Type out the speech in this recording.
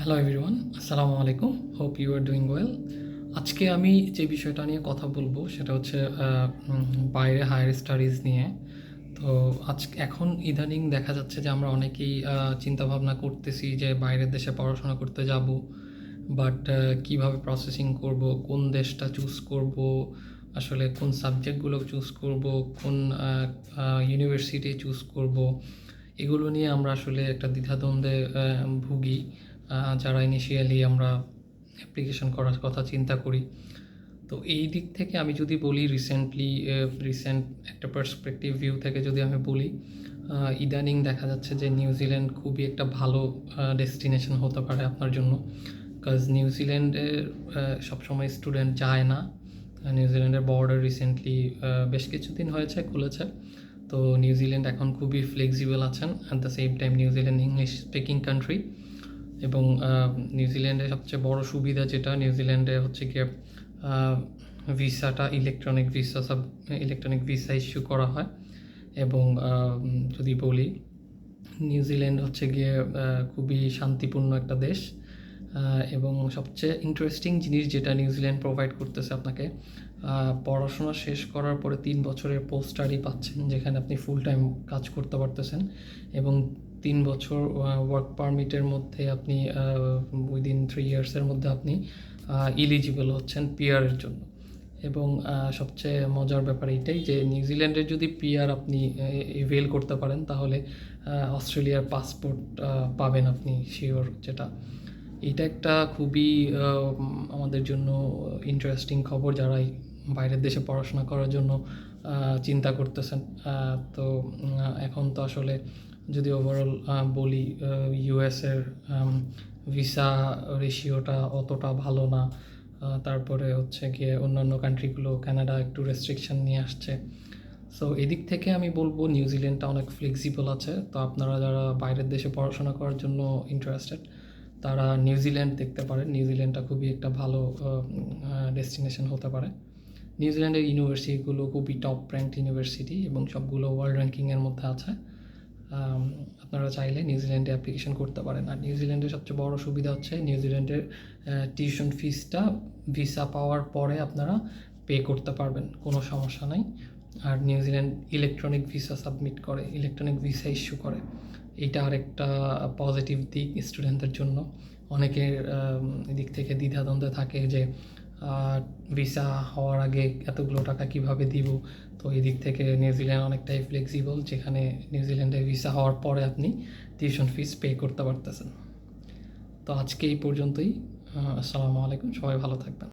Hello everyone, আসসালামু আলাইকুম। Hope you are doing well. আজকে আমি যে বিষয়টা নিয়ে কথা বলবো সেটা হচ্ছে বাইরে হায়ার স্টাডিজ নিয়ে। তো এখন ইদানিং দেখা যাচ্ছে যে আমরা অনেকেই চিন্তাভাবনা করতেছি যে বাইরের দেশে পড়াশোনা করতে যাব, বাট কীভাবে প্রসেসিং করব, কোন দেশটা চুজ করব, আসলে কোন সাবজেক্টগুলো চুজ করব, কোন ইউনিভার্সিটি চুজ করব, এগুলো নিয়ে আমরা আসলে একটা দ্বিধাদ্বন্দ্বে ভুগি যারা ইনিশিয়ালি আমরা অ্যাপ্লিকেশন করার কথা চিন্তা করি। তো এই দিক থেকে আমি যদি বলি রিসেন্ট একটা পার্সপেক্টিভ ভিউ থেকে যদি আমি বলি, ইদানিং দেখা যাচ্ছে যে নিউজিল্যান্ড খুবই একটা ভালো ডেস্টিনেশন হতে পারে আপনার জন্য। কাজ নিউজিল্যান্ডে সবসময় স্টুডেন্ট যায় না। নিউজিল্যান্ডের বর্ডার রিসেন্টলি বেশ কিছুদিন হয়েছে খুলেছে। তো নিউজিল্যান্ড এখন খুবই ফ্লেক্সিবল আছেন। At the same time New Zealand English speaking country, এবং নিউজিল্যান্ডের সবচেয়ে বড় সুবিধা যেটা নিউজিল্যান্ডে হচ্ছে গিয়ে ভিসাটা ইলেকট্রনিক ভিসা ইস্যু করা হয়। এবং যদি বলি, নিউজিল্যান্ড হচ্ছে গিয়ে খুবই শান্তিপূর্ণ একটা দেশ। এবং সবচেয়ে ইন্টারেস্টিং জিনিস যেটা নিউজিল্যান্ড প্রোভাইড করতেছে আপনাকে, পড়াশোনা শেষ করার পরে 3 বছরের পোস্ট স্টাডি পাচ্ছেন, যেখানে আপনি ফুল টাইম কাজ করতে পারতেছেন। এবং 3 বছর ওয়ার্ক পারমিটের মধ্যে আপনি উইদিন 3 ইয়ার্সের মধ্যে আপনি ইলিজিবল হচ্ছেন পিআরের জন্য। এবং সবচেয়ে মজার ব্যাপার এইটাই যে নিউজিল্যান্ডের যদি পিআর আপনি এভেল করতে পারেন, তাহলে অস্ট্রেলিয়ার পাসপোর্ট পাবেন আপনি শিওর। যেটা এটা একটা খুবই আমাদের জন্য ইন্টারেস্টিং খবর, যারাই বাইরের দেশে পড়াশোনা করার জন্য চিন্তা করতেছেন। তো এখন তো আসলে যদি ওভারঅল বলি, ইউএসের ভিসা রেশিওটা অতটা ভালো না। তারপরে হচ্ছে গিয়ে অন্যান্য কান্ট্রিগুলো, কানাডা একটু রেস্ট্রিকশন নিয়ে আসছে। সো এদিক থেকে আমি বলবো নিউজিল্যান্ডটা অনেক ফ্লেক্সিবল আছে। তো আপনারা যারা বাইরের দেশে পড়াশোনা করার জন্য ইন্টারেস্টেড, তারা নিউজিল্যান্ড দেখতে পারেন। নিউজিল্যান্ডটা খুবই একটা ভালো ডেস্টিনেশন হতে পারে। নিউজিল্যান্ডের ইউনিভার্সিটিগুলো খুবই টপ র্যাঙ্কড ইউনিভার্সিটি এবং সবগুলো ওয়ার্ল্ড র্যাঙ্কিংয়ের মধ্যে আছে। আপনারা চাইলে নিউজিল্যান্ডে অ্যাপ্লিকেশন করতে পারেন। আর নিউজিল্যান্ডের সবচেয়ে বড় সুবিধা হচ্ছে নিউজিল্যান্ডের টিউশন ফিসটা ভিসা পাওয়ার পরে আপনারা পে করতে পারবেন, কোনো সমস্যা নাই। আর নিউজিল্যান্ড ইলেকট্রনিক ভিসা সাবমিট করে, ইলেকট্রনিক ভিসা ইস্যু করে। এইটা আরেকটা পজিটিভ দিক স্টুডেন্টদের জন্য। অনেকের দিক থেকে দ্বিধাদ্বন্দ্বে থাকে যে ভিসা হওয়ার আগে এতগুলো টাকা কিভাবে দিব। তো এই দিক থেকে নিউজিল্যান্ড অনেকটাই ফ্লেক্সিবল, যেখানে নিউজিল্যান্ডে ভিসা হওয়ার পরে আপনি টিউশন ফিস পে করতে পারতেছেন। তো আজকে এই পর্যন্তই। আসসালামু আলাইকুম, সবাই ভালো থাকবেন।